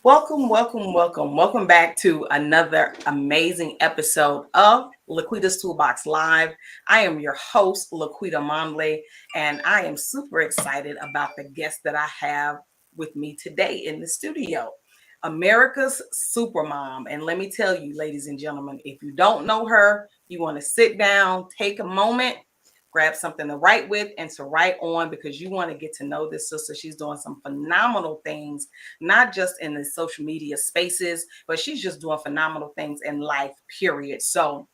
Welcome back to another amazing episode of LaQuita's Toolbox Live. I am your host, LaQuita Monley, and I am super excited about the guest that I have with me today in the studio, America's Supermom. And let me tell you, ladies and gentlemen, if you don't know her, you want to sit down, take a moment, grab something to write with and to write on, because you want to get to know this sister. She's doing some phenomenal things, not just in the social media spaces, but she's just doing phenomenal things in life, period. So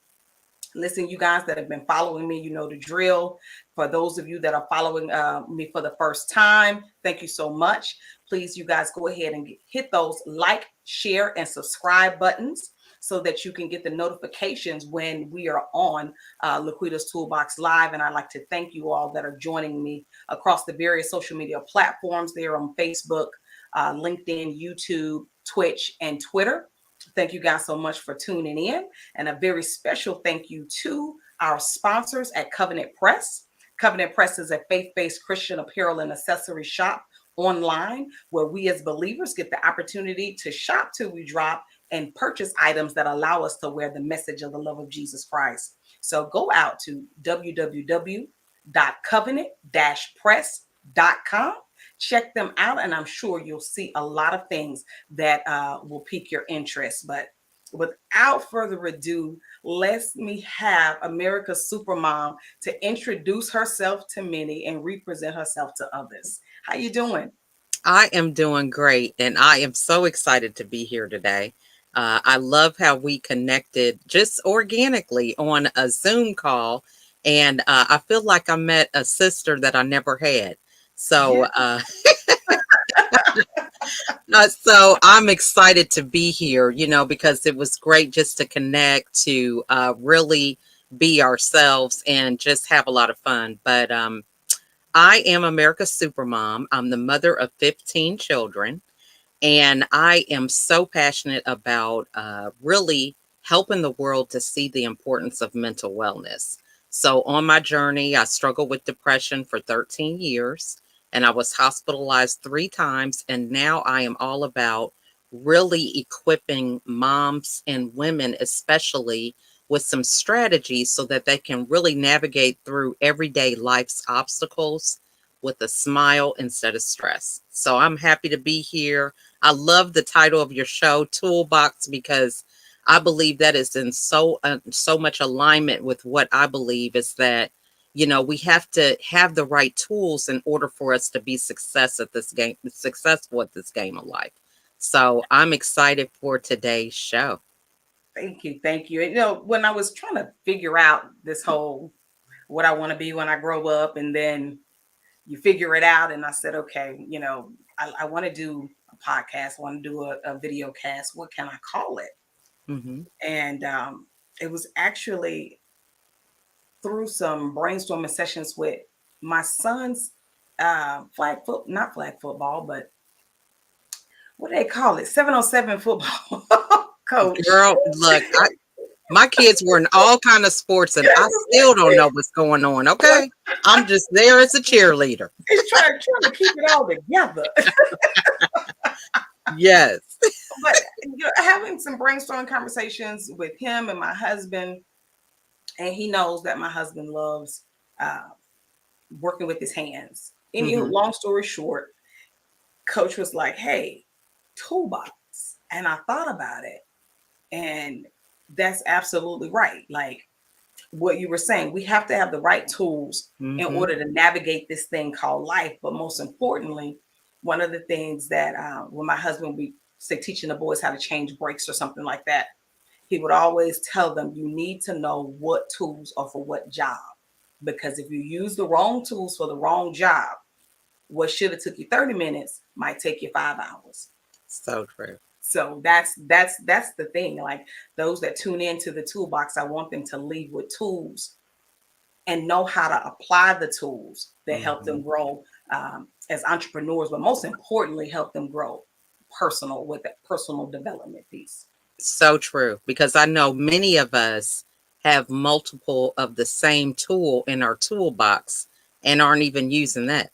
listen, you guys that have been following me, you know the drill. For those of you that are following me for the first time, thank you so much. Please, you guys, go ahead and hit those like, share, and subscribe buttons so that you can get the notifications when we are on LaQuita's Toolbox Live. And I'd like to thank you all that are joining me across the various social media platforms there on Facebook, LinkedIn, YouTube, Twitch, and Twitter. Thank you guys so much for tuning in. And a very special thank you to our sponsors at Covenant Press. Covenant Press is a faith-based Christian apparel and accessory shop online where we as believers get the opportunity to shop till we drop and purchase items that allow us to wear the message of the love of Jesus Christ. So go out to www.covenant-press.com. Check them out, and I'm sure you'll see a lot of things that will pique your interest. But without further ado, let me have America's Supermom to introduce herself to many and represent herself to others. How you doing? I am doing great, and I am so excited to be here today. I love how we connected just organically on a Zoom call, and I feel like I met a sister that I never had. So, Yeah. so I'm excited to be here, because it was great just to connect, to really be ourselves and just have a lot of fun. But I am America's Supermom. I'm the mother of 15 children. And I am so passionate about really helping the world to see the importance of mental wellness. So, on my journey, I struggled with depression for 13 years and I was hospitalized 3 times. And now I am all about really equipping moms and women, especially with some strategies so that they can really navigate through everyday life's obstacles with a smile instead of stress. So, I'm happy to be here. I love the title of your show, Toolbox, because I believe that is in so much alignment with what I believe is that we have to have the right tools in order for us to be successful at this game of life. So I'm excited for today's show. Thank you. Thank you. When I was trying to figure out this whole what I want to be when I grow up, and then you figure it out, and I said, okay, I want to do a podcast, I want to do a video cast. What can I call it? Hmm. And it was actually through some brainstorming sessions with my son's not flag football, but what do they call it? 707 football coach. Girl, look, my kids were in all kind of sports, and I still don't know what's going on. Okay, I'm just there as a cheerleader. He's trying to keep it all together. Yes. But having some brainstorming conversations with him and my husband, and he knows that my husband loves uh, working with his hands. Hmm. Long story short, coach was like, hey, toolbox. And I thought about it. And that's absolutely right. Like what you were saying, we have to have the right tools in Hmm. order to navigate this thing called life. But most importantly, one of the things that when my husband, we say teaching the boys how to change brakes or something like that, he would always tell them, you need to know what tools are for what job. Because if you use the wrong tools for the wrong job, what should have took you 30 minutes might take you 5 hours. So true. So that's the thing. Like those that tune into the toolbox, I want them to leave with tools and know how to apply the tools that help them Hmm. grow as entrepreneurs, but most importantly, help them grow with that personal development piece. So true. Because I know many of us have multiple of the same tool in our toolbox and aren't even using that.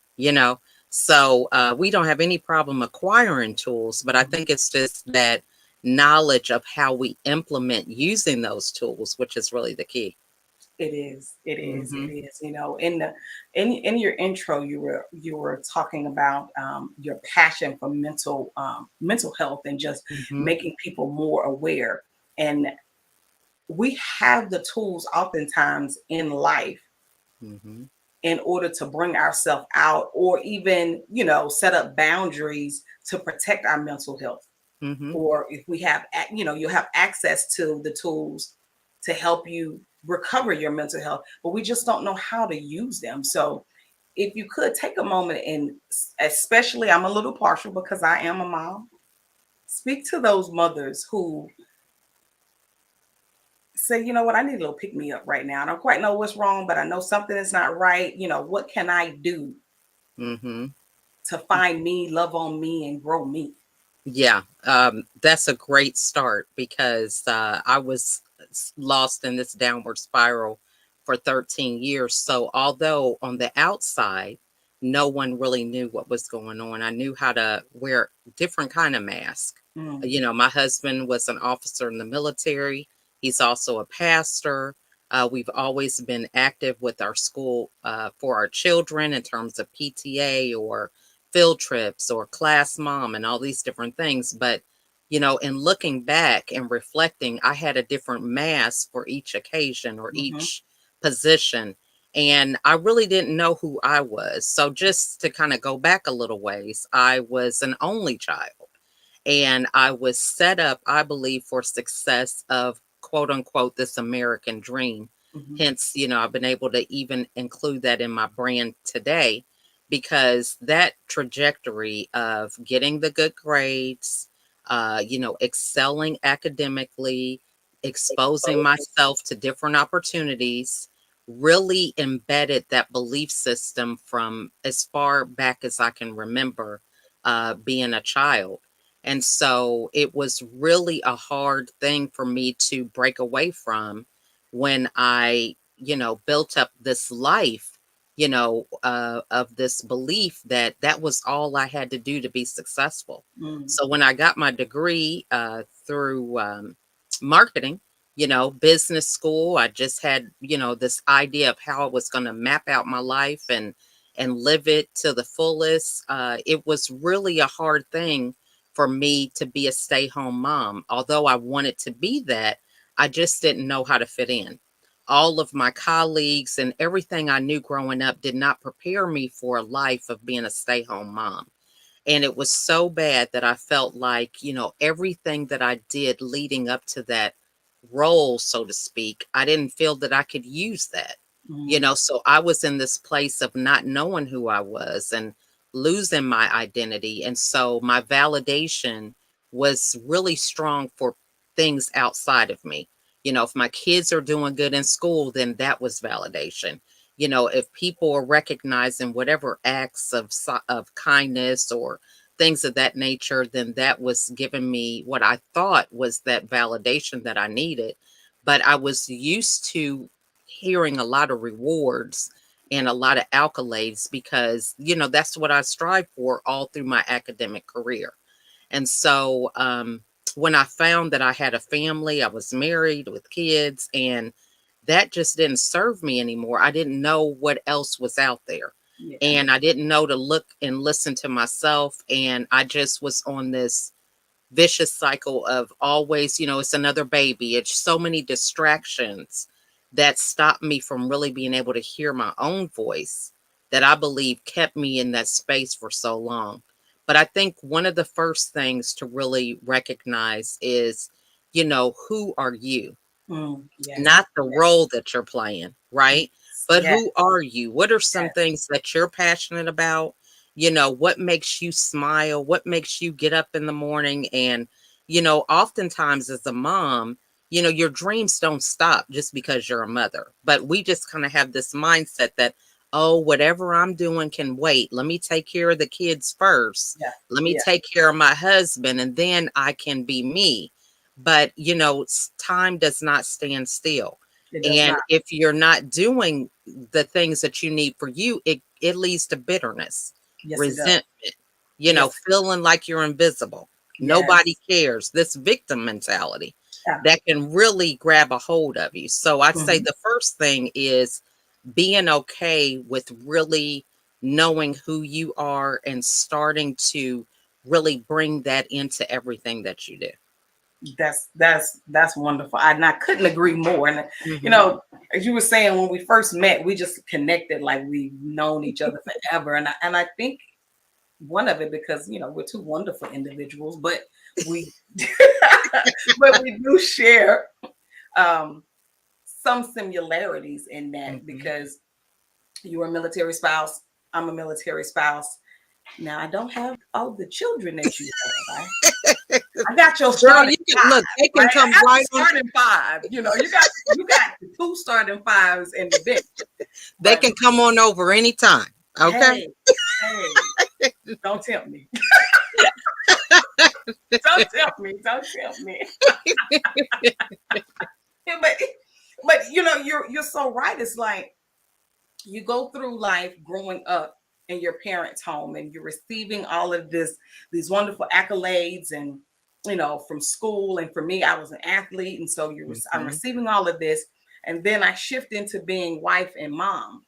So we don't have any problem acquiring tools, but I Mhm. think it's just that knowledge of how we implement using those tools, which is really the key. It is. It is. It Hmm. is. You know, in your intro, you were talking about your passion for mental health and just Hmm. making people more aware. And we have the tools oftentimes in life Hmm. in order to bring ourselves out, or even set up boundaries to protect our mental health. Hmm. Or if we have you have access to the tools to help you recover your mental health, but we just don't know how to use them. So if you could take a moment, and especially, I'm a little partial because I am a mom, speak to those mothers who say, you know what, I need a little pick me up right now. I don't quite know what's wrong, but I know something is not right. What can I do Hmm. to find me, love on me, and grow me? Yeah, that's a great start because I was lost in this downward spiral for 13 years. So, although on the outside, no one really knew what was going on, I knew how to wear different kind of mask. Mm, My husband was an officer in the military. He's also a pastor. We've always been active with our school for our children in terms of PTA or field trips or class mom and all these different things. But, in looking back and reflecting, I had a different mask for each occasion or mhm, each position. And I really didn't know who I was. So, just to kind of go back a little ways, I was an only child. And I was set up, I believe, for success of quote unquote this American dream. mhm, Hence, I've been able to even include that in my brand today because that trajectory of getting the good grades, excelling academically, exposing myself to different opportunities really embedded that belief system from as far back as I can remember being a child. And so it was really a hard thing for me to break away from when I, built up this life, of this belief that that was all I had to do to be successful. mm, So when I got my degree through marketing, business school, I just had, this idea of how I was going to map out my life and live it to the fullest. It was really a hard thing for me to be a stay-home mom. Although I wanted to be that, I just didn't know how to fit in. All of my colleagues and everything I knew growing up did not prepare me for a life of being a stay-home mom. And it was so bad that I felt like, everything that I did leading up to that role, so to speak, I didn't feel that I could use that. mm, So I was in this place of not knowing who I was and losing my identity. And so my validation was really strong for things outside of me. If my kids are doing good in school, then that was validation. If people are recognizing whatever acts of kindness or things of that nature, then that was giving me what I thought was that validation that I needed. But I was used to hearing a lot of rewards and a lot of accolades because, that's what I strive for all through my academic career. And so when I found that I had a family, I was married with kids, and that just didn't serve me anymore. I didn't know what else was out there. yeah. And I didn't know to look and listen to myself. And I just was on this vicious cycle of always, it's another baby. It's so many distractions that stopped me from really being able to hear my own voice that I believe kept me in that space for so long. But I think one of the first things to really recognize is, who are you? Mm, yes, Not the yes, role that you're playing, right? But yes, who are you? What are some yes. things that you're passionate about? What makes you smile? What makes you get up in the morning? And, oftentimes as a mom, your dreams don't stop just because you're a mother. But we just kind of have this mindset that, oh, whatever I'm doing can wait. Let me take care of the kids first. Yeah, Let me yeah. take care of my husband, and then I can be me. But, time does not stand still. It does not. And if you're not doing the things that you need for you, it leads to bitterness. Yes, it does. resentment, Yes, feeling like you're invisible. Nobody yes. cares. This victim mentality Yeah. that can really grab a hold of you. So I'd say Mhm. the first thing is being okay with really knowing who you are and starting to really bring that into everything that you do. That's wonderful. I couldn't agree more. And Hmm. as you were saying, when we first met, we just connected like we've known each other forever. And I think one of it because we're two wonderful individuals, but we but we do share um some similarities in that Hmm. because you're a military spouse, I'm a military spouse. Now I don't have all the children that you have. I got your Girl, starting you can five, look, they can right? I come got the right on. starting five. You got the two starting fives in the bench. They But can come on over anytime. Okay. hey, hey, don't tempt me. Don't tempt me. Don't tempt me. Yeah, but you're so right. It's like you go through life growing up in your parents' home and you're receiving all of these wonderful accolades and from school. And for me, I was an athlete, and so I'm Hmm. receiving all of this, and then I shift into being wife and mom,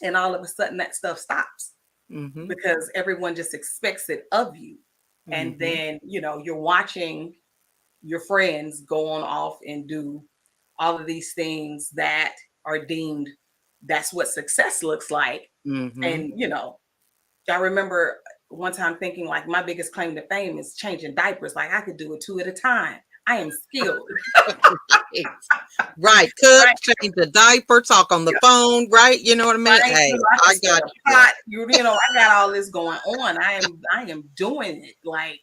and all of a sudden that stuff stops Hmm. because everyone just expects it of you. And Hmm. then you're watching your friends go on off and do all of these things that are deemed that's what success looks like. Hmm. And I remember one time thinking like my biggest claim to fame is changing diapers. Like I could do it two at a time. I am skilled. Right. Right. Cook, Right. change the diaper, talk on the phone, right? You know what I mean? Right. Hey, I can I stir got a you, girl. pot. I got all this going on. I am doing it. Like,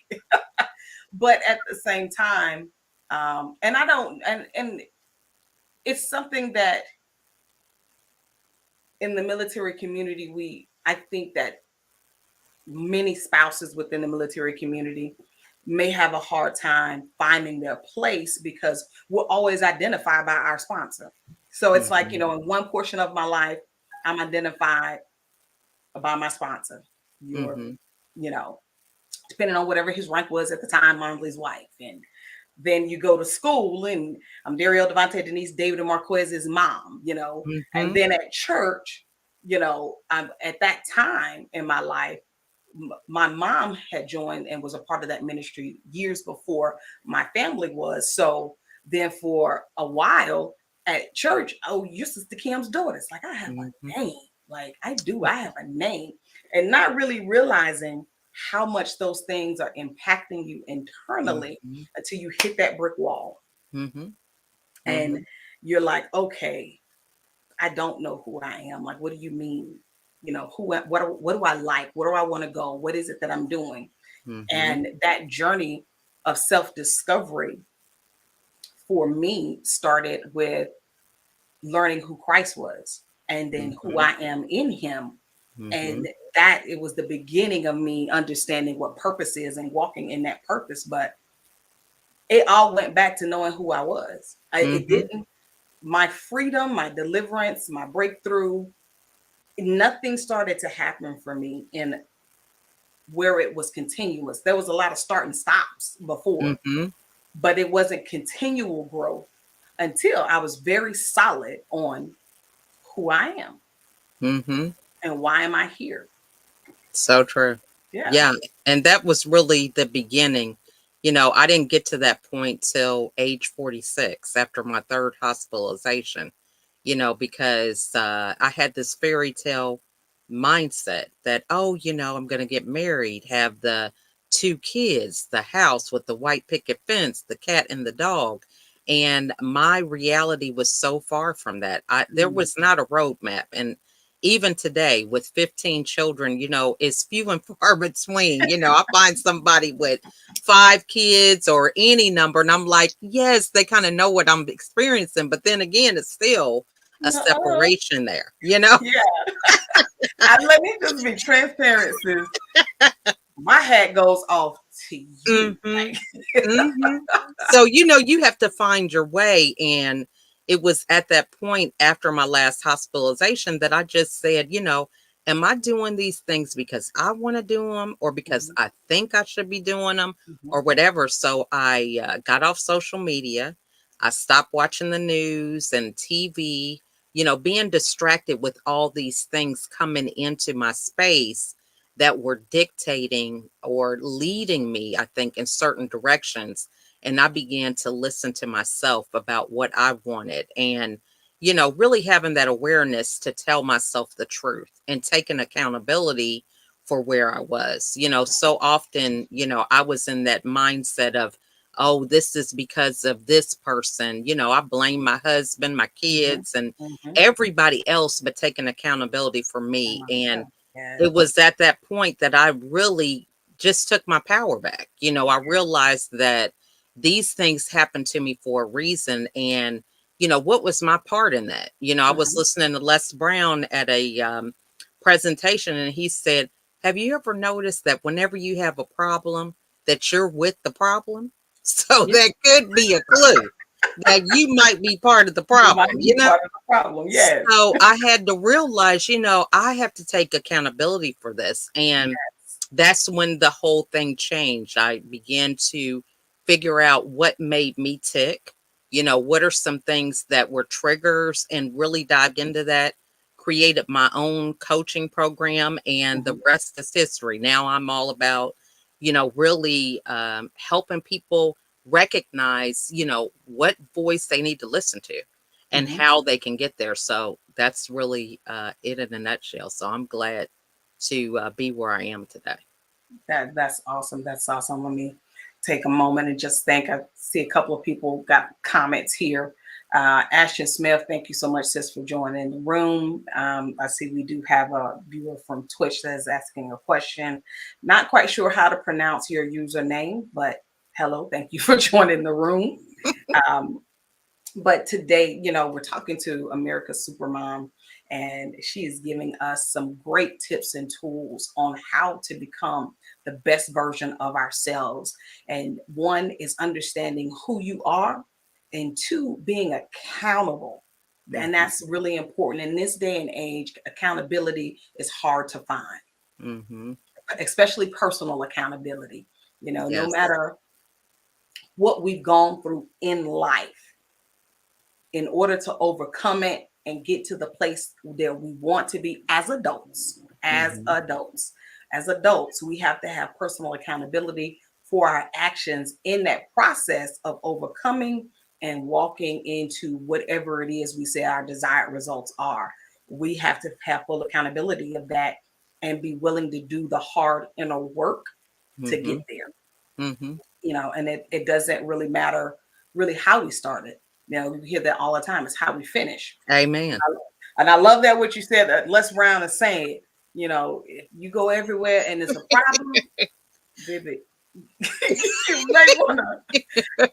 but at the same time, and I don't and it's something that in the military community, I think that many spouses within the military community may have a hard time finding their place because we're always identified by our sponsor. So it's like, Hmm. in one portion of my life, I'm identified by my sponsor. You're, Hmm. you know, depending on whatever his rank was at the time, Monley's wife. And then you go to school and I'm Daryl Devontae Denise David and Marquez's mom. And Hmm. then at church, I'm at that time in my life, my mom had joined and was a part of that ministry years before my family was. So then for a while at church, oh, you're Sister Kim's daughter. It's like I have Hmm. a name. Like I have a name. And not really realizing how much those things are impacting you internally Hmm. until you hit that brick wall. Hmm. And Hmm. you're like, okay, I don't know who I am. Like, what do you mean? What do I like? Where do I want to go? What is it that I'm doing? Hmm. And that journey of self discovery for me started with learning who Christ was and then who Hmm. I am in him. Hmm. And that it was the beginning of me understanding what purpose is and walking in that purpose. But it all went back to knowing who I was. It Hmm. didn't, my freedom, my deliverance, my breakthrough, nothing started to happen for me in where it was continuous. There was a lot of start and stops before, Hmm. but it wasn't continual growth until I was very solid on who I am Hmm. and why am I here. So true. Yeah. Yeah. And that was really the beginning. I didn't get to that point till age 46 after my third hospitalization, because I had this fairy tale mindset that, oh, I'm going to get married, have the two kids, the house with the white picket fence, the cat and the dog. And my reality was so far from that. There Mm. was not a roadmap. And even today with 15 children, it's few and far between. I find somebody with 5 kids or any number, and I'm like, yes, they kind of know what I'm experiencing. But then again, it's still a Uh-uh. separation there. Yeah. Let me just be transparent, sis. My hat goes off to you. Hmm. Like, Hmm. So, you have to find your way. And it was at that point after my last hospitalization that I just said, am I doing these things because I want to do them or because Mhm. I think I should be doing them Mhm. or whatever? So I got off social media. I stopped watching the news and TV, being distracted with all these things coming into my space that were dictating or leading me, I think, in certain directions. And I began to listen to myself about what I wanted and really having that awareness to tell myself the truth and taking accountability for where I was. So often, I was in that mindset of, oh, this is because of this person. I blame my husband, my Mhm. kids, and Mhm. everybody else, but taking accountability for Oh me. my And God. Yes. it was at that point that I really just took my power back. I realized that these things happened to me for a reason. And, what was my part in that? I was Mhm. listening to Les Brown at a presentation, and he said, have you ever noticed that whenever you have a problem, that you're with the problem? So Yeah. that could be a clue that you might be part of the You might problem, be part of the problem. Yes. So I had to realize, I have to take accountability for this. And Yes. that's when the whole thing changed. I began to figure out what made me tick. What are some things that were triggers and really dived into that, created my own coaching program, and the Mhm. rest is history. Now I'm all about, really helping people recognize, what voice they need to listen to and Mhm. how they can get there. So that's really it in a nutshell. So I'm glad to be where I am today. That's awesome. That's awesome. Let me take a moment and just thank. I see a couple of people got comments here. Ashton Smith, thank you so much, sis, for joining the room. I see we do have a viewer from Twitch that is asking a question. Not quite sure how to pronounce your username, but hello, thank you for joining the room. Um, but today, we're talking to America's Supermom, and she is giving us some great tips and tools on how to become the best version of ourselves. And one is understanding who you are, and two, being accountable. And Hmm. that's really important. In this day and age, accountability is hard to find, Hmm. especially personal accountability. No Yes. matter what we've gone through in life, in order to overcome it and get to the place that we want to be as adults, Hmm. we have to have personal accountability for our actions in that process of overcoming and walking into whatever it is we say our desired results are. We have to have full accountability of that and be willing to do the hard inner work to Hmm. get there. Hmm. And it doesn't really matter really how we started. We hear that all the time. It's how we finish. Amen. And I love that what you said, that Les Brown is saying, if you go everywhere and it's a problem, baby, you may want to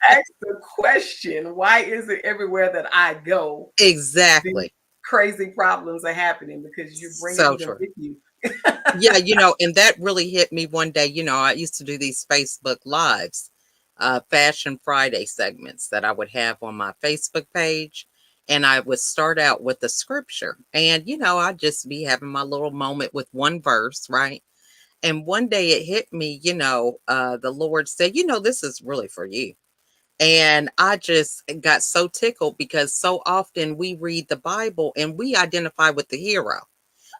ask the question, why is it everywhere that I go, these Exactly. crazy problems are happening? Because you're bringing So them true. with you. Yeah, and that really hit me one day. I used to do these Facebook lives, Fashion Friday segments that I would have on my Facebook page. And I would start out with the scripture. And, I'd just be having my little moment with one verse, right? And one day it hit me, the Lord said, this is really for you. And I just got so tickled because so often we read the Bible and we identify with the hero.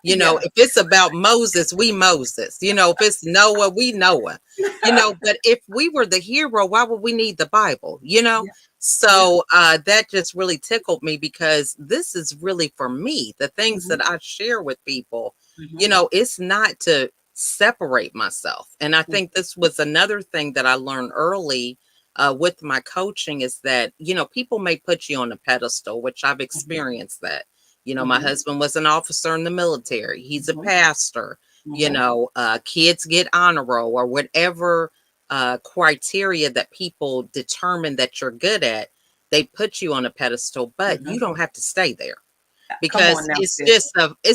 Yeah. If it's about Moses, we Moses. If it's Noah, we Noah. But if we were the hero, why would we need the Bible? Yeah. Yeah. So that just really tickled me because this is really for me. The things Hmm. that I share with people, Hmm. it's not to separate myself. And I think this was another thing that I learned early with my coaching is that, people may put you on a pedestal, which I've Hmm. experienced that. My Hmm. husband was an officer in the military. He's a Hmm. pastor. Hmm. Kids get honor roll or whatever criteria that people determine that you're good at. They put you on a pedestal, but Hmm. you don't have to stay there Come because on now, it's sis.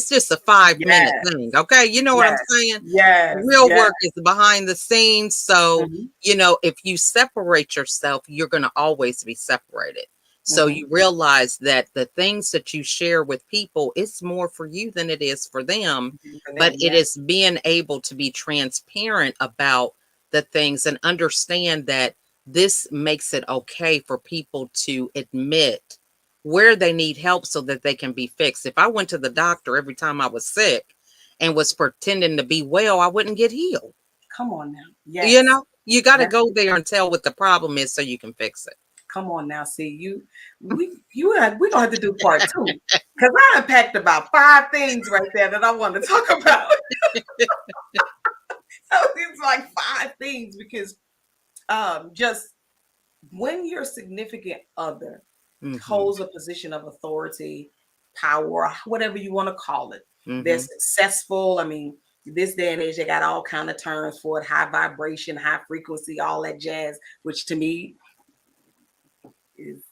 just a 5 minute Yes, thing. Okay, you know what I'm yes, saying? yes, Real yes. work is behind the scenes. So, Mhm, if you separate yourself, you're going to always be separated. So you realize that the things that you share with people, it's more for you than it is for them. For But them, it yeah. is being able to be transparent about the things and understand that this makes it okay for people to admit where they need help so that they can be fixed. If I went to the doctor every time I was sick and was pretending to be well, I wouldn't get healed. Come on now. You Yes. know, you got to That's go there and tell what the problem is so you can fix it. come on now. See, we gonna have to do part two. Because I unpacked about 5 things right there that I want to talk about. So it's like 5 things because just when your significant other Hmm. holds a position of authority, power, whatever you want to call it, they're Hmm. successful. I mean, this day and age, they got all kind of terms for it: high vibration, high frequency, all that jazz. Which to me is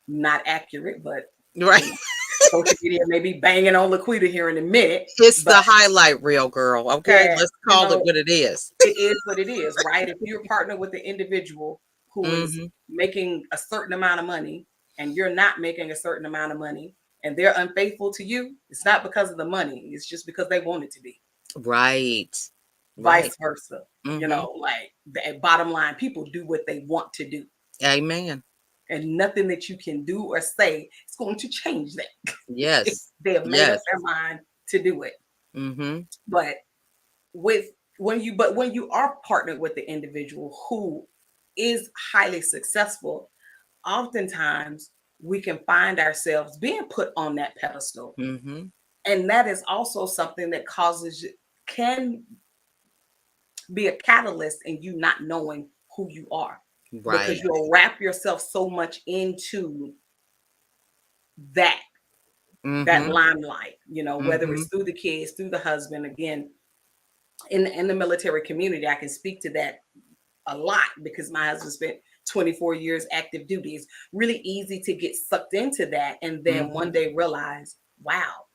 not accurate, but Right. you know, social media may be banging on LaQuita here in a minute, It's but the highlight reel, girl. Okay. yeah, Let's call it what it is. it is what it is, right? If you're partnered with an individual who is Hmm. making a certain amount of money and you're not making a certain amount of money and they're unfaithful to you, it's not because of the money, it's just because they want it to be. Right. Right. Vice versa. Hmm. Like the bottom line, people do what they want to do. Amen. And nothing that you can do or say is going to change that. If Yes. they have made up Yes. their mind to do it. Hmm. But with when you are partnered with the individual who is highly successful, oftentimes we can find ourselves being put on that pedestal. Hmm. And that is also something that can be a catalyst in you not knowing who you are because Right. you'll wrap yourself so much into that that Hmm. limelight, whether Hmm. it's through the kids, through the husband. Again, in the military community, I can speak to that a lot because my husband spent 24 years active duty. It's really easy to get sucked into that and then one Hmm. day realize, wow,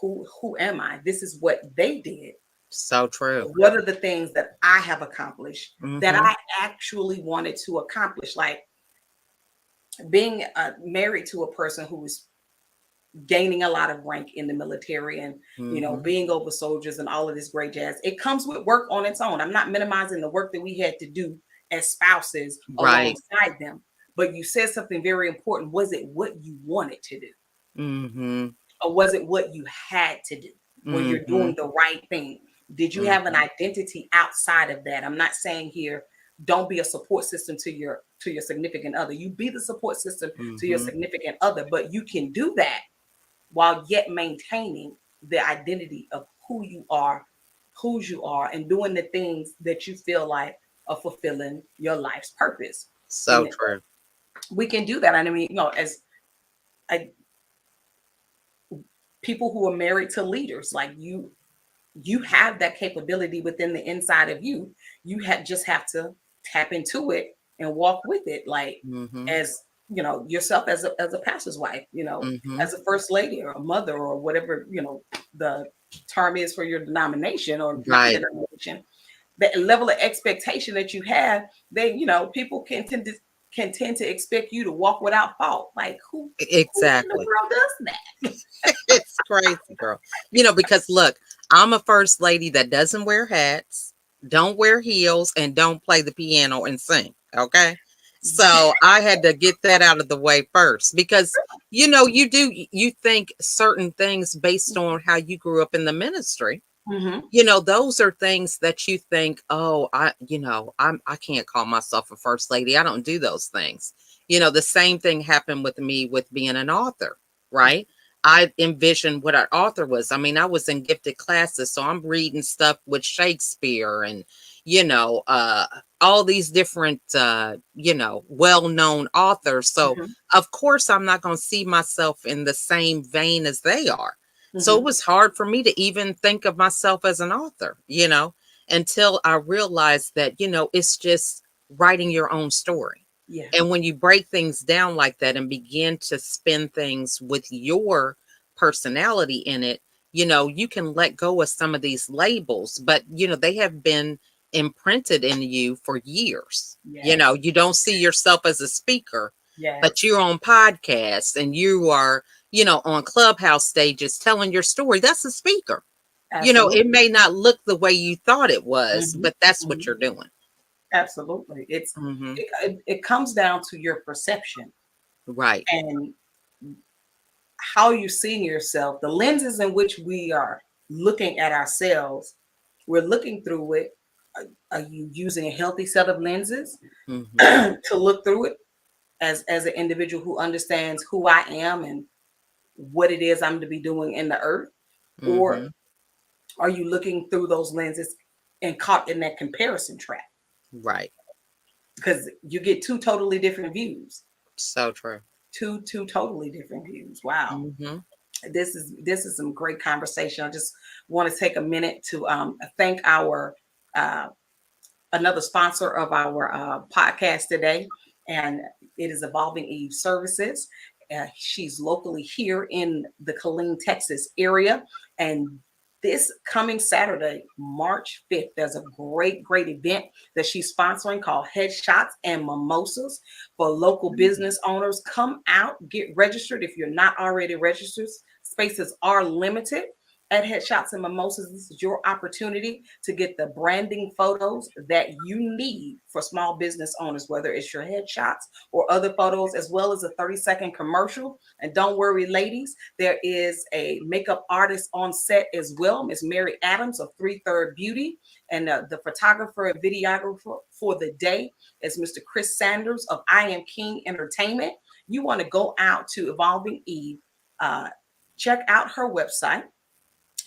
who am I? This is what they did. So true. What are the things that I have accomplished that Hmm. I actually wanted to accomplish? Like being married to a person who is gaining a lot of rank in the military and Hmm. being over soldiers and all of this great jazz. It comes with work on its own. I'm not minimizing the work that we had to do as spouses Right. alongside them, but you said something very important. Was it what you wanted to do, Hmm. or was it what you had to do? Where you're Hmm. doing the right thing? Did you have an Hmm. identity outside of that? I'm not saying here don't be a support system to your significant other. You be the support system to your Hmm. significant other, but you can do that while yet maintaining the identity of who you are, whose you are, and doing the things that you feel like are fulfilling your life's purpose. So And true. we can do that. And I mean, as I, people who are married to leaders, like you have that capability within the inside of you. Just have to tap into it and walk with it, like Hmm. as yourself as a pastor's wife, Hmm. as a first lady or a mother or whatever the term is for your denomination or Right. non-denomination. The level of expectation that you have, they people can tend to expect you to walk without fault. Like who in the Exactly. world does that? It's crazy, girl. Because look, I'm a first lady that doesn't wear hats, don't wear heels, and don't play the piano and sing. Okay. So I had to get that out of the way first because you think certain things based on how you grew up in the ministry. Hmm. Those are things that you think, oh, I can't call myself a first lady. I don't do those things. The same thing happened with me with being an author, right? I envisioned what an author was. I mean, I was in gifted classes, so I'm reading stuff with Shakespeare and, you know, uh, all these different, well-known authors. So, Hmm. of course, I'm not going to see myself in the same vein as they are. So it Hmm. was hard for me to even think of myself as an author, until I realized that, it's just writing your own story. Yeah. And when you break things down like that and begin to spin things with your personality in it, you can let go of some of these labels, but, they have been imprinted in you for years. Yes. You don't see yourself as a speaker, but Yes, you're on podcasts and you are, on Clubhouse stages telling your story. That's a speaker. It absolutely. may not look the way you thought it was, Hmm. but that's what Hmm. you're doing. Absolutely. Hmm. It comes down to your perception Right. and how you see yourself, the lenses in which we are looking at ourselves. We're looking through it. Are you using a healthy set of lenses Hmm. to look through it as an individual who understands who I am and what it is I'm to be doing in the earth? Or Hmm. are you looking through those lenses and caught in that comparison trap? Right. Because you get two totally different views. So true. Two totally different views. Wow. Hmm. This is some great conversation. I just want to take a minute to thank our uh, another sponsor of our podcast today, and it is Evolving Eve Services. She's locally here in the Killeen, Texas area, and this coming Saturday, March 5th, there's a great event that she's sponsoring called Headshots and Mimosas for local business owners. Come out, get registered if you're not already registered. Spaces are limited at Headshots and Mimosas. This is your opportunity to get the branding photos that you need for small business owners, whether it's your headshots or other photos, as well as a 30-second commercial. And don't worry, ladies, there is a makeup artist on set as well, Miss Mary Adams of 3 Third Beauty. And the photographer and videographer for the day is Mr. Chris Sanders of I Am King Entertainment. You want to go out to Evolving Eve, uh, check out her website,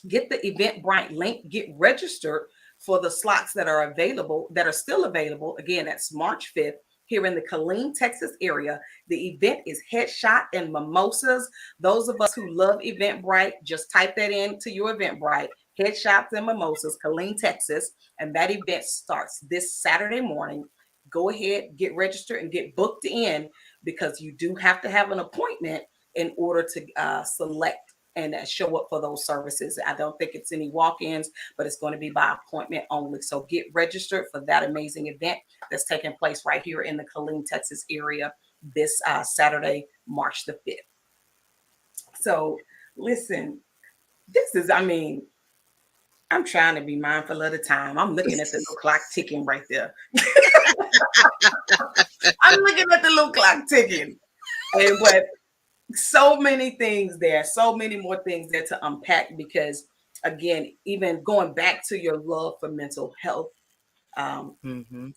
get the Eventbrite link, get registered for the slots that are available, that are still available. Again, that's March 5th here in the Killeen, Texas area. The event is Headshot and Mimosas. Those of us who love Eventbrite, just type that into your Eventbrite, Headshots and Mimosas, Killeen, Texas. And that event starts this Saturday morning. Go ahead, get registered and get booked in, because you do have to have an appointment in order to select and show up for those services. I don't think it's any walk-ins, but it's going to be by appointment only. So get registered for that amazing event that's taking place right here in the Killeen, Texas area this Saturday, March the 5th. So listen, I'm trying to be mindful of the time. I'm looking at the little clock ticking right there. I'm looking at the little clock ticking. But so many things there, so many more things there to unpack, because again, even going back to your love for mental health, um, Hmm.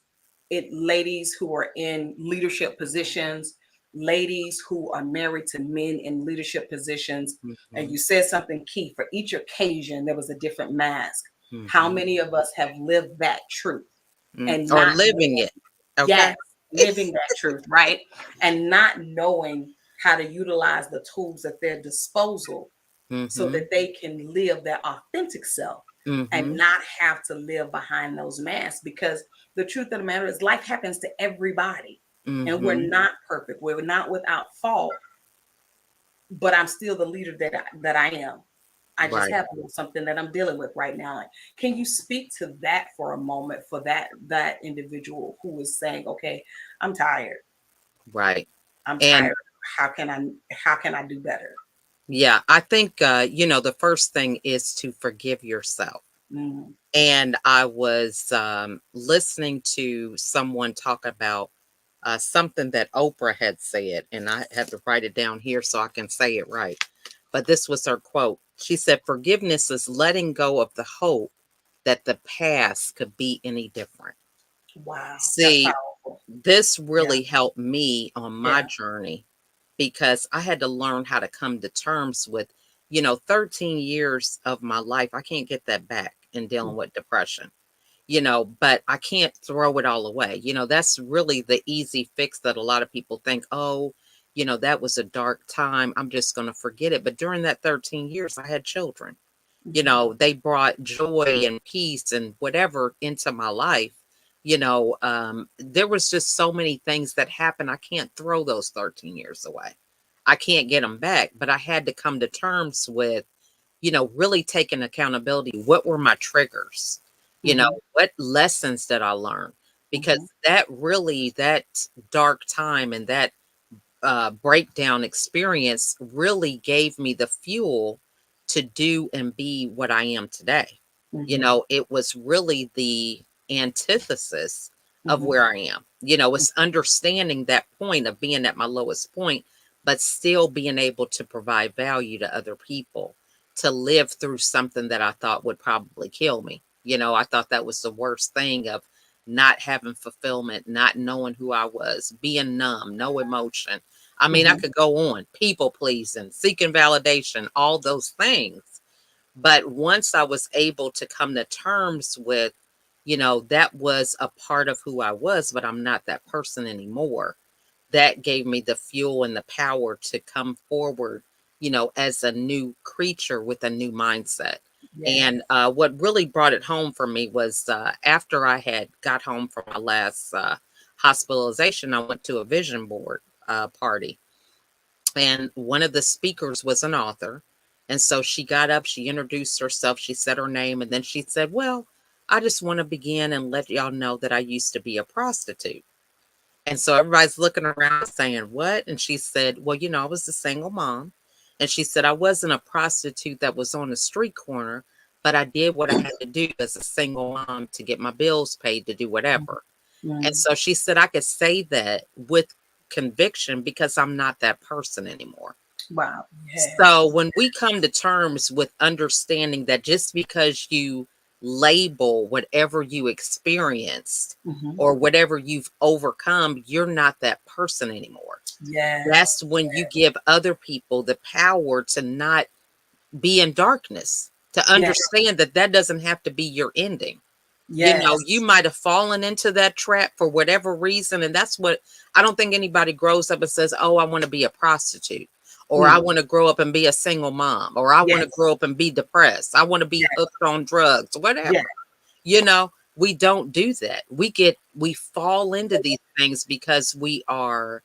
ladies who are in leadership positions, ladies who are married to men in leadership positions, and Hmm. you said something key: for each occasion there was a different mask. How Hmm. many of us have lived that truth and Or not living knowing? it. Okay. Yes, living that truth, right? And not knowing how to utilize the tools at their disposal so Hmm. that they can live their authentic self and Hmm. not have to live behind those masks. Because the truth of the matter is, life happens to everybody, and we're Hmm. not perfect. We're not without fault, but I'm still the leader that I am. I just Right. have something that I'm dealing with right now. Can you speak to that for a moment, for that individual who is saying, "Okay, I'm tired. Right. I'm And tired. How can I do better?" yeah, I think, the first thing is to forgive yourself. Mm, And I was listening to someone talk about something that Oprah had said, and I had to write it down here so I can say it right. But this was her quote. She said, "Forgiveness is letting go of the hope that the past could be any different." wow, that's See, powerful. this Yeah, really helped me on my yeah. journey because I had to learn how to come to terms with, 13 years of my life. I can't get that back in dealing Mm, with depression, but I can't throw it all away. That's really the easy fix that a lot of people think, oh, that was a dark time. I'm just going to forget it. But during that 13 years, I had children. mhm, They brought joy and peace and whatever into my life. There was just so many things that happened. I can't throw those 13 years away. I can't get them back, but I had to come to terms with, really taking accountability. What were my triggers? mhm, What lessons did I learn? Because mhm, that dark time and that breakdown experience really gave me the fuel to do and be what I am today. You Mhm. know, it was really the antithesis of Mhm. where I am. You know, it's understanding that point of being at my lowest point, but still being able to provide value to other people, to live through something that I thought would probably kill me. You know, I thought that was the worst thing of not having fulfillment, not knowing who I was, being numb, no emotion. I mean, I Mhm. could go on, people pleasing, seeking validation, all those things. But once I was able to come to terms with, you know, that was a part of who I was, but I'm not that person anymore. That gave me the fuel and the power to come forward, you know, as a new creature with a new mindset. And Yes. what really brought it home for me was after I had got home from my last hospitalization, I went to a vision board party, and one of the speakers was an author. And so she got up, she introduced herself, she said her name, and then she said, "Well, I just want to begin and let y'all know that I used to be a prostitute." And so everybody's looking around saying, "What?" And she said, "Well, you know, I was a single mom." And she said, "I wasn't a prostitute that was on the street corner, but I did what I had to do as a single mom to get my bills paid, to do whatever." And Mhm. so she said, "I could say that with conviction because I'm not that person anymore." Wow. Yes. So when we come to terms with understanding that just because you label whatever you experienced Mhm. or whatever you've overcome, you're not that person anymore. Yes. That's when you give other people the power to not be in darkness, to Yes. understand that that doesn't have to be your ending. You know, you Yes. might have fallen into that trap for whatever reason. And that's what I don't think anybody grows up and says, "Oh, I want to be a prostitute," or "I Mm. want to grow up and be a single mom," or "I want to Yes. grow up and be depressed. I want to be Yes. hooked on drugs," Yes. whatever. You know, we don't do that. We fall into these things because we are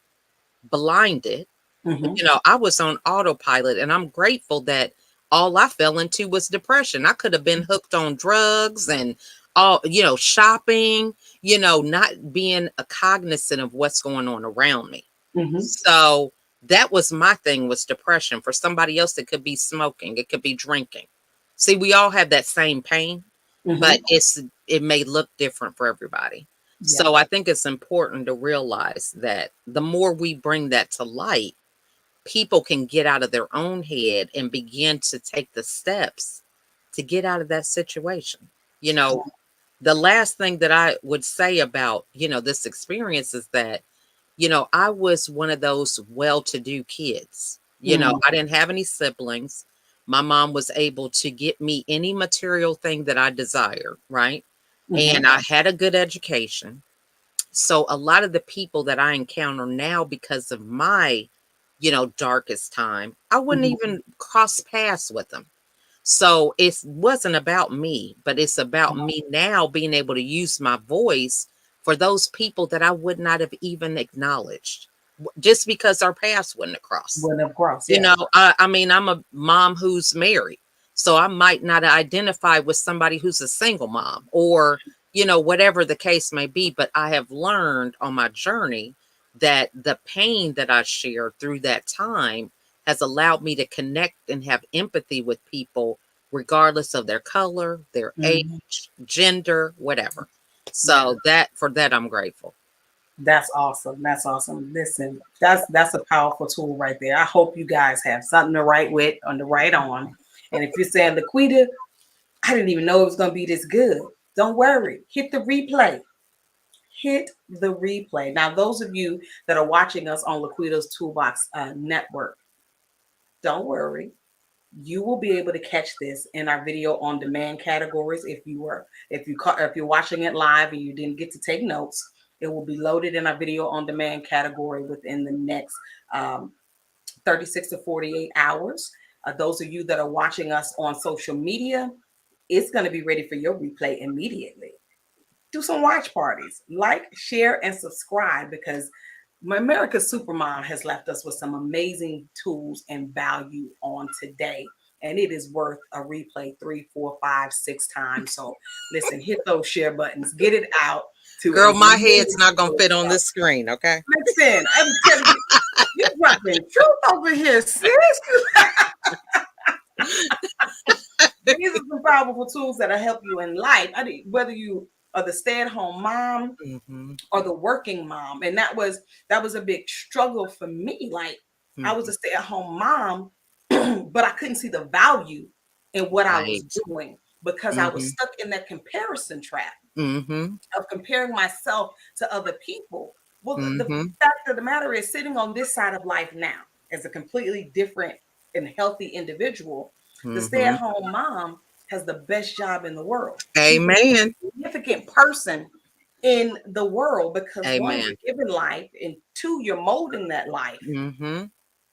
blinded. Mhm. You know, I was on autopilot, and I'm grateful that all I fell into was depression. I could have been hooked on drugs and all, you know, shopping, you know, not being a cognizant of what's going on around me. Mhm. So that was my thing, was depression. For somebody else, it could be smoking, it could be drinking. See, we all have that same pain, but Mhm. it may look different for everybody. Yeah. So I think it's important to realize that the more we bring that to light, people can get out of their own head and begin to take the steps to get out of that situation. You know, the last thing that I would say about, you know, this experience is that, you know, I was one of those well-to-do kids. You know, Mm. I didn't have any siblings. My mom was able to get me any material thing that I desired, right? Mhm. And I had a good education. So a lot of the people that I encounter now because of my, you know, darkest time, I wouldn't Mhm. even cross paths with them. So it wasn't about me, but it's about me now being able to use my voice for those people that I would not have even acknowledged just because our paths wouldn't have crossed. Word of cross. You Yeah. know, I mean, I'm a mom who's married, so I might not identify with somebody who's a single mom or, you know, whatever the case may be. But I have learned on my journey that the pain that I shared through that time has allowed me to connect and have empathy with people, regardless of their color, their Mhm. age, gender, whatever. Yeah. So that for that, I'm grateful. That's awesome. That's awesome. Listen, that's a powerful tool right there. I hope you guys have something to write with on the right on. And if you're saying, "LaQuita, I didn't even know it was gonna be this good," don't worry. Hit the replay. Hit the replay. Now, those of you that are watching us on LaQuita's Toolbox network, don't worry. You will be able to catch this in our video on demand categories. If you're watching it live and you didn't get to take notes, it will be loaded in our video on demand category within the next um, 36 to 48 hours. Those of you that are watching us on social media, it's going to be ready for your replay immediately. Do some watch parties, like, share, and subscribe, because my America's Supermom has left us with some amazing tools and value on today. And it is worth a replay 3, 4, 5, 6 times. So listen, hit those share buttons, get it out to Girl, as my many head's not gonna people as fit on possible. this screen, okay? Listen, I'm telling you. You dropping truth over here, sis. These are some powerful tools that'll help you in life. I mean, whether you are the stay-at-home mom Mm-hmm. or the working mom, and that was a big struggle for me. Like I was Mm-hmm. a stay-at-home mom, but I couldn't see the value in what I was Right. doing because I was Mm-hmm. stuck in that comparison trap Mm-hmm. of comparing myself to other people. Well, the Mm-hmm. fact of the matter is, sitting on this side of life now as a completely different and healthy individual, the stay Mm-hmm. at home mom has the best job in the world. She's the Amen. most significant person in the world because one, Amen. you're given life, and two, you're molding that life. Mm-hmm.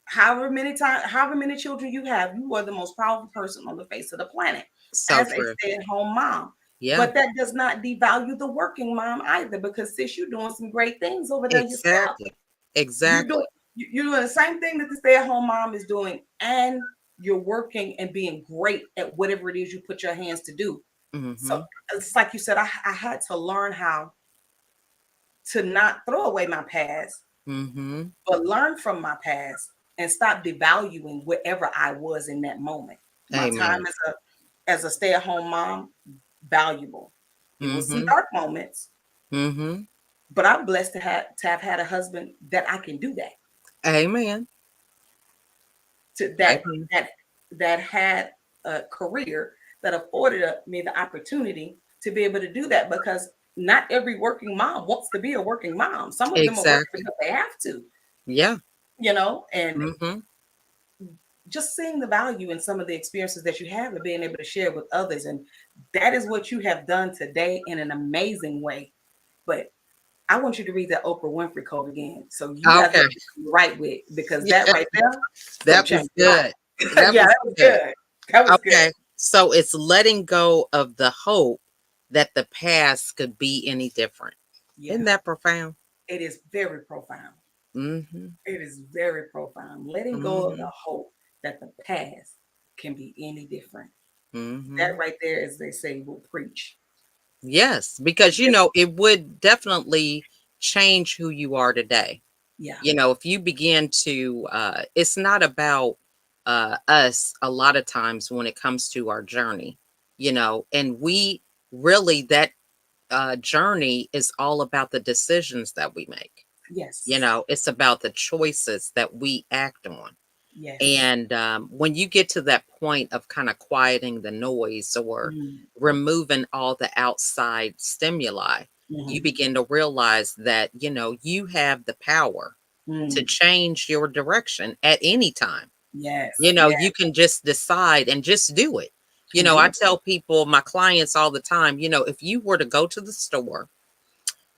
However many children you have, you are the most powerful person on the face of the planet So as a true. stay-at-home mom. Yeah, But that does not devalue the working mom either, because sis, you're doing some great things over there yourself. exactly. You're doing Exactly. you're doing the same thing that the stay-at-home mom is doing, and you're working and being great at whatever it is you put your hands to do. So Mm-hmm. it's like you said, I had to learn how to not throw away my past, Mm-hmm. but learn from my past and stop devaluing wherever I was in that moment. My time Amen. as a stay-at-home mom, valuable. It was some Mm-hmm. dark moments, Mm-hmm. but I'm blessed to have had a husband that I can do that. Amen. To that Amen. that that had a career that afforded me the opportunity to be able to do that, because not every working mom wants to be a working mom. Some of them are working Exactly. because they have to, Yeah. and Mm-hmm. just seeing the value in some of the experiences that you have and being able to share with others. And that is what you have done today in an amazing way. But I want you to read that Oprah Winfrey quote again. So you got Okay. something to write with, because that Yeah, right there is going that to was change your good. life. That Yeah, was that was good. good. That was good. Okay. So it's letting go of the hope that the past could be any different. Yeah, Isn't that profound? it is very profound. Mm-hmm. It is very profound. Letting go of Mm-hmm. the hope that the past can be any different. Mm-hmm. That right there, as they say, will preach. Yes, because Yeah. it would definitely change who you are today. Yeah. If you begin to it's not about us a lot of times when it comes to our journey, and we really that journey is all about the decisions that we make. Yes. It's about the choices that we act on. Yes. And when you get to that point of kind of quieting the noise or Mm, removing all the outside stimuli, you mhm, begin to realize that, you have the power to mm. change your direction at any time. Yes. Yes. You can just decide and just do it. And do I it. tell people, my clients all the time, if you were to go to the store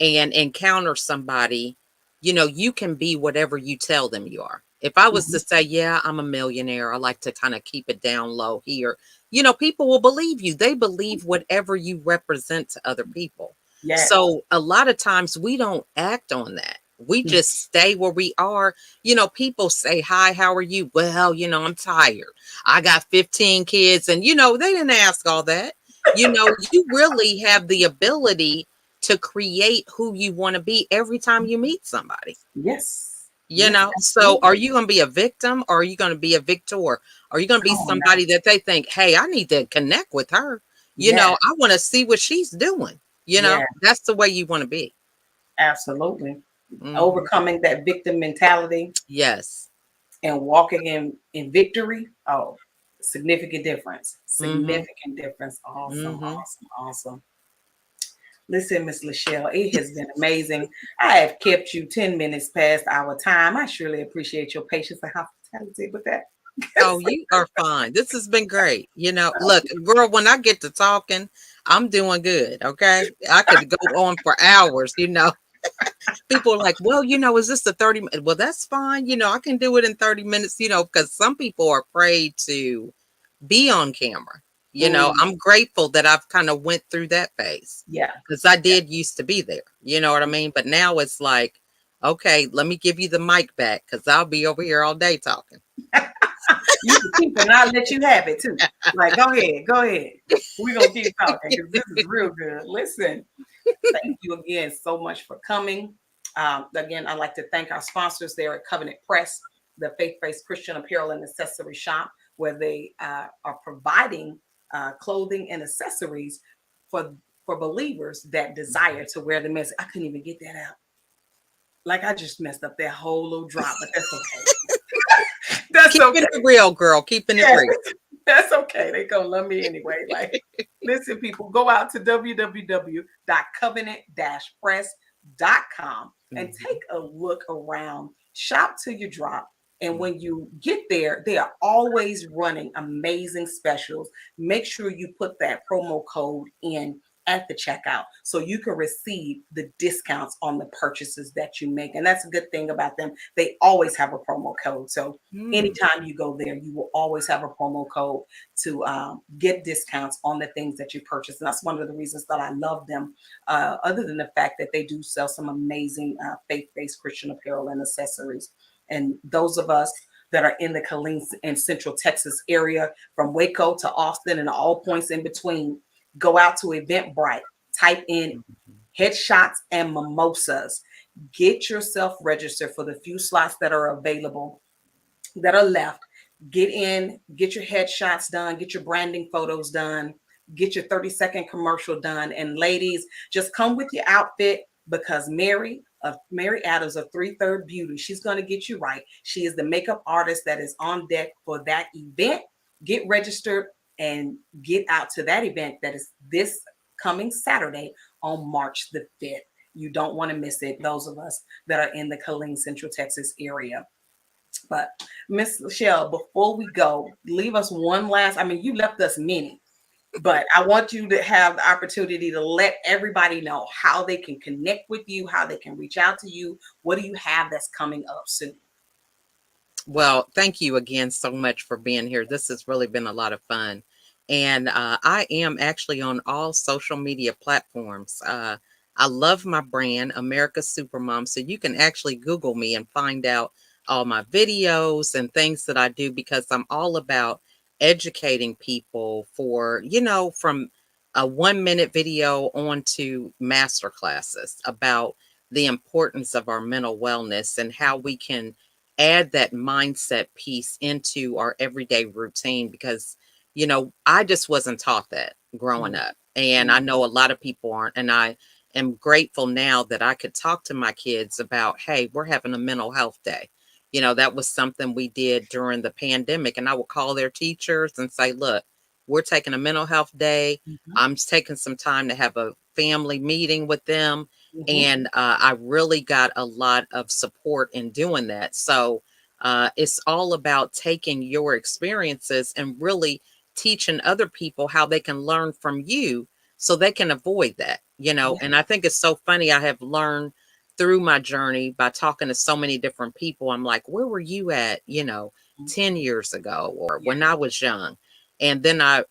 and encounter somebody, you can be whatever you tell them you are. If I was to Mhm. say, yeah, I'm a millionaire, I like to kind of keep it down low here, people will believe you. They believe whatever you represent to other people. Yes. So a lot of times we don't act on that. We Mm. just stay where we are. People say, hi, how are you? Well, I'm tired. I got 15 kids. And, they didn't ask all that. You really have the ability to create who you want to be every time you meet somebody. Yes. Yes. So Absolutely. are you going to be a victim or are you going to be a victor? Are you going to be Come on now. somebody that they think, hey, I need to connect with her? Yes. I want to see what she's doing. Yeah. That's the way you want to be. Absolutely. Hmm. Overcoming that victim mentality Yes. and walking in victory. Oh, significant difference. Hmm. Significant difference. Awesome. Hmm. Awesome. Awesome. Listen, Miss LaChelle, it has been amazing. I have kept you 10 minutes past our time. I surely appreciate your patience and hospitality with that. Oh, you are fine. This has been great. Look, girl, when I get to talking, I'm doing good. Okay. I could go on for hours. People are like, well, is this the 30 minutes? Well, that's fine. I can do it in 30 minutes, because some people are afraid to be on camera. Mm, I'm grateful that I've kind of went through that phase yeah. because I did used to be there. You know what I mean? But now it's like, okay, let me give you the mic back because I'll be over here all day talking. You can keep it and I'll let you have it too. Like, go ahead. Go ahead. We're going to keep talking because this is real good. Listen, thank you again so much for coming. Again, I'd like to thank our sponsors there at Covenant Press, the faith-based Christian apparel and accessory shop, where they are providing clothing and accessories for for believers that desire to wear the message. I couldn't even get that out. Like I just messed up that whole little drop, but that's okay. That's Keeping okay. it real, girl. Keeping it Yeah, real. that's okay. They gonna love me anyway. Like, listen, people, go out to www.covenant-press.com and take Mhm. a look around. Shop till you drop. And when you get there, they are always running amazing specials. Make sure you put that promo code in at the checkout so you can receive the discounts on the purchases that you make. And that's a good thing about them. They always have a promo code. So Mm. anytime you go there, you will always have a promo code to get discounts on the things that you purchase. And that's one of the reasons that I love them, other than the fact that they do sell some amazing faith-based Christian apparel and accessories. And those of us that are in the Killeen and Central Texas area, from Waco to Austin and all points in between, go out to Eventbrite, type in Mhm. headshots and mimosas. Get yourself registered for the few slots that are available, that are left. Get in, get your headshots done, get your branding photos done, get your 30-second commercial done. And ladies, just come with your outfit, because Mary Adams of 3/3 Beauty, she's going to get you right. She is the makeup artist that is on deck for that event. Get registered and get out to that event that is this coming Saturday on March the 5th. You don't want to miss it, those of us that are in the Killeen, Central Texas area. But Miss LaChelle, before we go, leave us one last. I mean, you left us many, but I want you to have the opportunity to let everybody know how they can connect with you, how they can reach out to you. What do you have that's coming up soon? Well, thank you again so much for being here. This has really been a lot of fun. And I am actually on all social media platforms. I love my brand, America's Supermom. So you can actually Google me and find out all my videos and things that I do, because I'm all about educating people for, from a 1 minute video on to master classes about the importance of our mental wellness and how we can add that mindset piece into our everyday routine, because I just wasn't taught that growing up, and I know a lot of people aren't. And I am grateful now that I could talk to my kids about, hey, we're having a mental health day. That was something we did during the pandemic, and I would call their teachers and say, look, we're taking a mental health day. Mhm, I'm just taking some time to have a family meeting with them. mhm, And I really got a lot of support in doing that. So it's all about taking your experiences and really teaching other people how they can learn from you so they can avoid that. yeah, And I think it's so funny. I have learned through my journey by talking to so many different people. I'm like, where were you at, mhm, 10 years ago or yeah, when I was young? And then I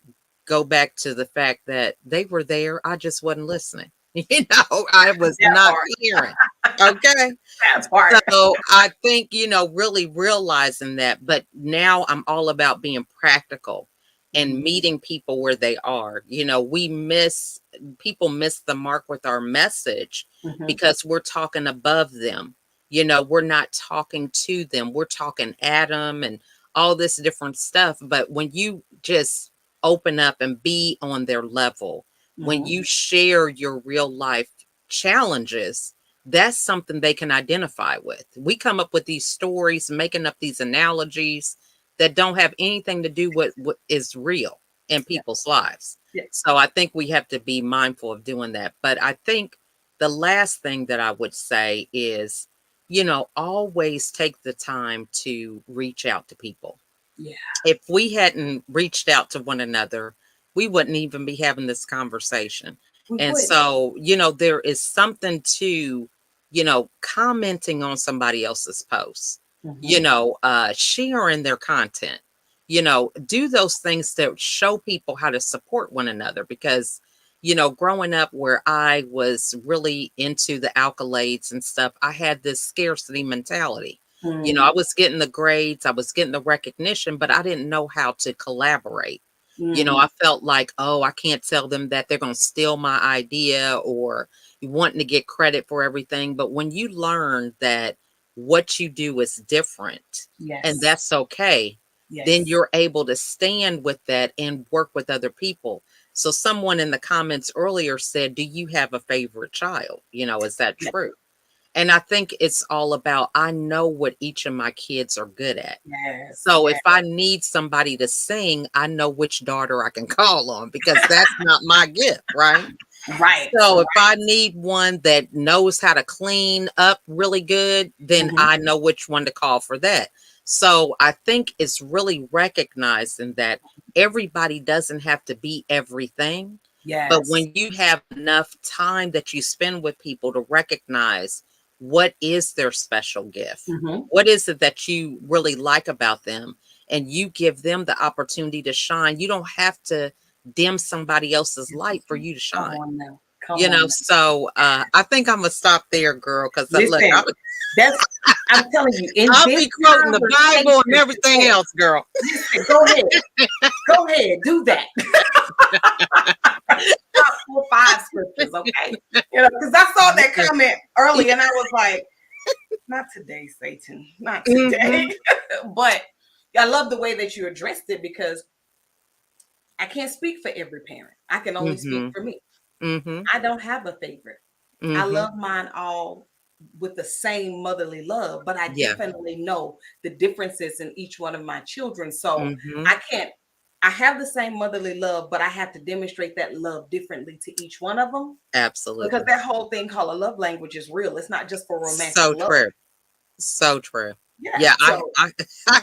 go back to the fact that they were there. I just wasn't listening. I was that not part, hearing. Okay. that part. So I think, really realizing that, but now I'm all about being practical and Mhm, meeting people where they are. People miss the mark with our message mhm, because we're talking above them. We're not talking to them. We're talking at them and all this different stuff. But when you just open up and be on their level, when mhm, you share your real life challenges, that's something they can identify with. We come up with these stories, making up these analogies that don't have anything to do with what is real in yeah, people's lives. yeah, So I think we have to be mindful of doing that. But I think the last thing that I would say is, always take the time to reach out to people. yeah. If we hadn't reached out to one another, we wouldn't even be having this conversation. We And would. so, there is something to, commenting on somebody else's post, Mhm, sharing their content, do those things that show people how to support one another. Because, growing up where I was really into the accolades and stuff, I had this scarcity mentality. mhm, I was getting the grades, I was getting the recognition, but I didn't know how to collaborate. I felt like, oh, I can't tell them that they're going to steal my idea or wanting to get credit for everything. But when you learn that what you do is different and Yes. that's okay, then Yes. you're able to stand with that and work with other people. So someone in the comments earlier said, do you have a favorite child? Is that Yes. true? And I think it's all about, I know what each of my kids are good at. Yes. So if Yes. I need somebody to sing, I know which daughter I can call on because that's not my gift, right? Right. So if Right. I need one that knows how to clean up really good, then Hmm. I know which one to call for that. So I think it's really recognizing that everybody doesn't have to be everything. But Yes. when you have enough time that you spend with people to recognize what is their special gift, Hmm. what is it that you really like about them, and you give them the opportunity to shine, you don't have to dim somebody else's light for you to Come shine. on now. Come on now. So I think I'm gonna stop there, girl, because look, Listen, that's, I'm telling you, in I'll this be quoting the Bible and conversation everything today, else, girl. listen, go ahead. Go ahead. Do that. Top 4, 5 scriptures, okay? Because I saw that Yeah. comment early and I was like, not today, Satan. Not today. Hmm. But I love the way that you addressed it because I can't speak for every parent. I can only speak Hmm. for me. Hmm. I don't have a favorite. I Hmm. love mine all with the same motherly love, but I Yeah. definitely know the differences in each one of my children. So Hmm. I can't, I have the same motherly love, but I have to demonstrate that love differently to each one of them because Absolutely. that whole thing called a love language is real. It's not just for romantic So love. true. So true. Yeah. Yeah, So, I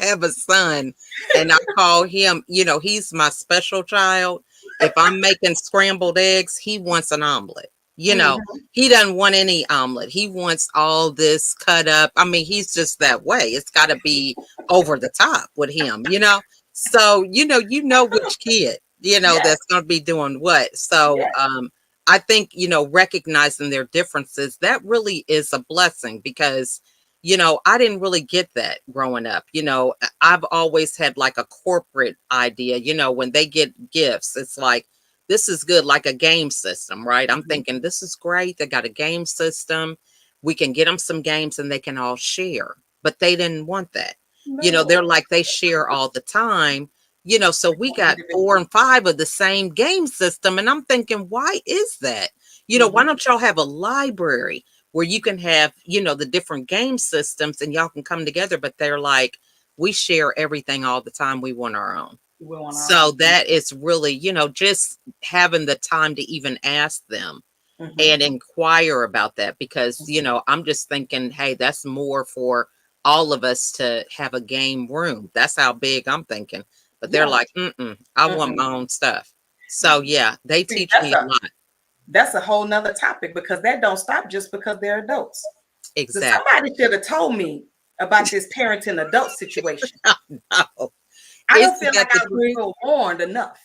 have a son and I call him, he's my special child. If I'm making scrambled eggs, he wants an omelet. mhm, He doesn't want any omelet. He wants all this cut up. I mean, he's just that way. It's got to be over the top with him. So, which kid, yes, that's going to be doing what. So, yes. I think, recognizing their differences, that really is a blessing because I didn't really get that growing up. I've always had like a corporate idea, when they get gifts, it's like, this is good, like a game system, right? I'm Mhm. thinking, this is great. They got a game system. We can get them some games and they can all share. But they didn't want that. They're No. like, they share all the time. So we got 4 Individual. and 5 of the same game system. And I'm thinking, why is that? Why Mhm. don't y'all have a library where you can have, the different game systems and y'all can come together, but they're like, we share everything all the time. We want our own. We want our So own. that is really, just having the time to even ask them Mhm. and inquire about that because, I'm just thinking, hey, that's more for all of us to have a game room. That's how big I'm thinking. But they're Yeah. like, I want Mm-mm. my own stuff. So yeah, they See, teach me a lot. that's a whole nother topic because that don't stop just because they're adults. So Exactly. somebody should have told me about this parenting adult situation. No. I don't Isn't feel that like the I was truth? forewarned enough.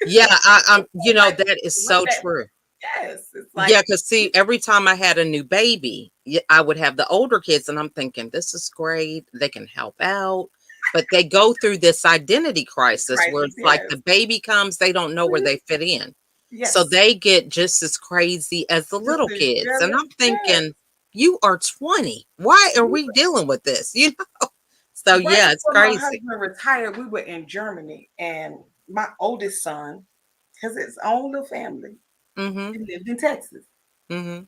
Yeah, Like, that is let so that, true. yes, it's Yeah, like, because see, every time I had a new baby, I would have the older kids, and I'm thinking, this is great. They can help out. But they go through this identity crisis where crisis, it's like yes. the baby comes, they don't know where Mhm. they fit in. So Yes. they get just as crazy as the Just little as kids. And jealous. I'm Yes. thinking, you are 20. Why are we dealing with this? So Right yeah, it's before my crazy. husband retired, we were in Germany, and my oldest son has his own little family. Mm-hmm. He lived in Texas. Mm-hmm.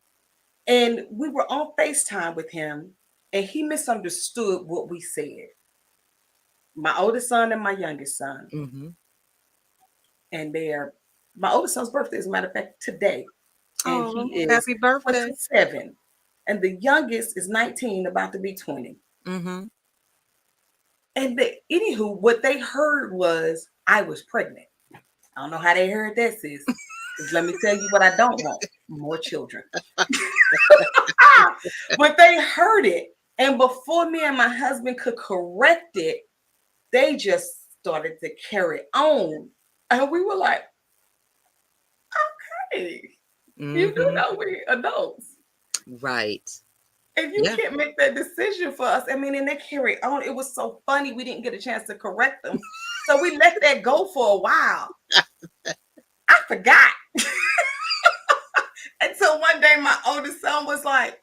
And we were on FaceTime with him, and he misunderstood what we said. My oldest son and my youngest son. Mm-hmm. And they're my oldest son's birthday, as a matter of fact, today. And Oh, he is happy birthday. 27. And the youngest is 19, about to be 20. Mm-hmm. And anywho, what they heard was I was pregnant. I don't know how they heard that, sis. Because let me tell you what I don't want: more children. But they heard it. And before me and my husband could correct it, they just started to carry on. And we were like, hey, you do Mm-hmm. know we adults. Right. And you Yeah. can't make that decision for us. I mean, and they carry on. It was so funny. We didn't get a chance to correct them. So we let that go for a while. I forgot. Until one day my oldest son was like,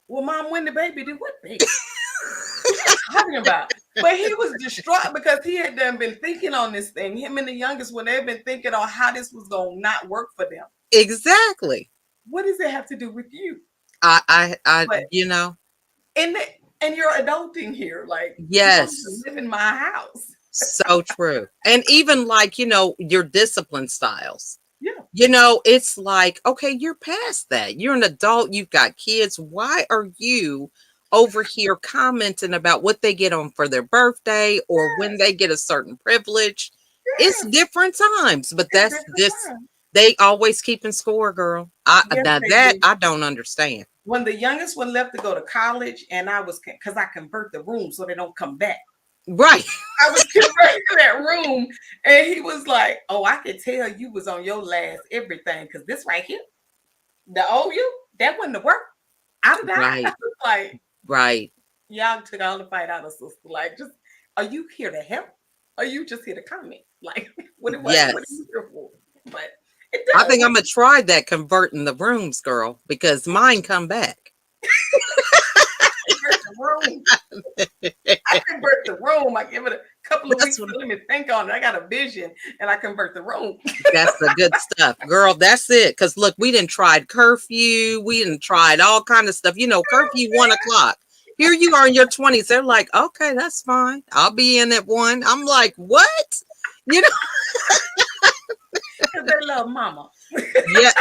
well, Mom, when the baby did what baby? What you talking about? But he was distraught because he had done been thinking on this thing. Him and the youngest one, they've been thinking on how this was gonna not work for them. Exactly. What does it have to do with you? But You know, and and you're adulting here, like you don't even yes, live in my house. so true. And even like, your discipline styles. Yeah, It's like, okay, you're past that. You're an adult, you've got kids. Why are you over here commenting about what they get on for their birthday or when yes, they get a certain privilege? It's yes. different times, but It's that's different this time. they always keeping score, girl. Yes, Now they that do. I don't understand. When the youngest one left to go to college, and I was because I convert the room so they don't come back. Right. I was converting that room, and he was like, "Oh, I could tell you was on your last everything because this right here, the OU, that wasn't the work. Out of that, I Right. was like, Right. y'all took all the fight out of sister. Like, just are you here to help? Or are you just here to comment? Like, what are Yes. you here for? But it I does. think I'm gonna try that converting the rooms, girl, because mine come back. Convert the room. I convert the room. I give it a couple of That's weeks what to let me think on it. I got a vision, and I convert the room. That's the good stuff, girl. That's it. Cause look, we didn't tried curfew. We didn't tried all kind of stuff. Curfew 1 o'clock. Here you are in your 20s. They're like, okay, that's fine. I'll be in at 1. I'm like, what? You know, Because they love mama yeah.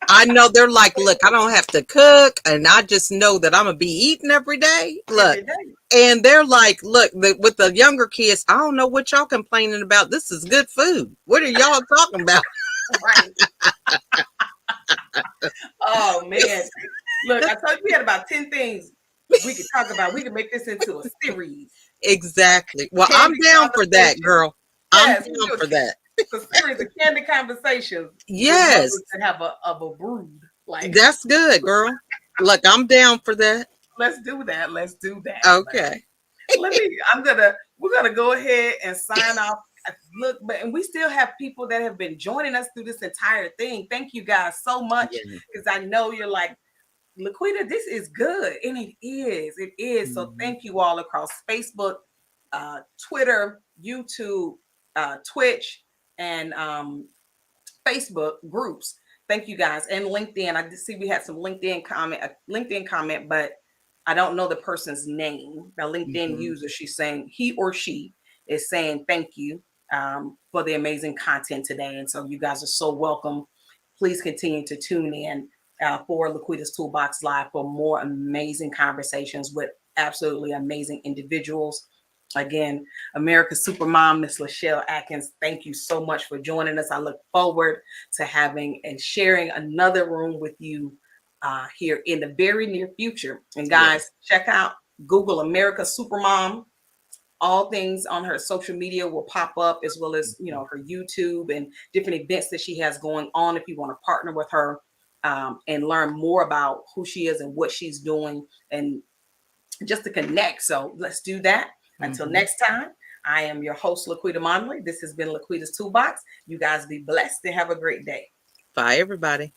I know they're like, look, I don't have to cook, and I just know that I'm gonna be eating every day. Look, every day. and they're like, look, with the younger kids, I don't know what y'all complaining about. This is good food. What are y'all talking about? Right. Oh man. Look, I told you we had about 10 things we could talk about. We could make this into a series. Like Exactly. Well, I'm candy down for that, conversation. girl. I'm Yes, we down do for that. a series of candy conversations with Yes, mothers that have a brood. Like, that's good, girl. Look, I'm down for that. let's do that. Let's do that. But Okay. we're gonna go ahead and sign off. Look, and we still have people that have been joining us through this entire thing. Thank you guys so much Yeah. because I know you're like, LaQuita, this is good. And it is. It is. So Mhm. thank you all across Facebook, Twitter, YouTube, Twitch, and Facebook groups. Thank you guys. And LinkedIn. I did see we had some LinkedIn comment, but I don't know the person's name. The LinkedIn Mhm. user, she's saying he or she is saying thank you for the amazing content today. And so you guys are so welcome. Please continue to tune in for LaQuita's Toolbox Live for more amazing conversations with absolutely amazing individuals. Again, America's Supermom, Miss LaChelle Adkins, thank you so much for joining us. I look forward to having and sharing another room with you here in the very near future. And guys, Yes. check out Google America's Supermom. All things on her social media will pop up, as well as Mhm. her YouTube and different events that she has going on. If you want to partner with her and learn more about who she is and what she's doing, and just to connect. So let's do that. Until Mhm. next time, I am your host, LaQuita Monley. This has been LaQuita's Toolbox. You guys be blessed and have a great day. Bye, everybody.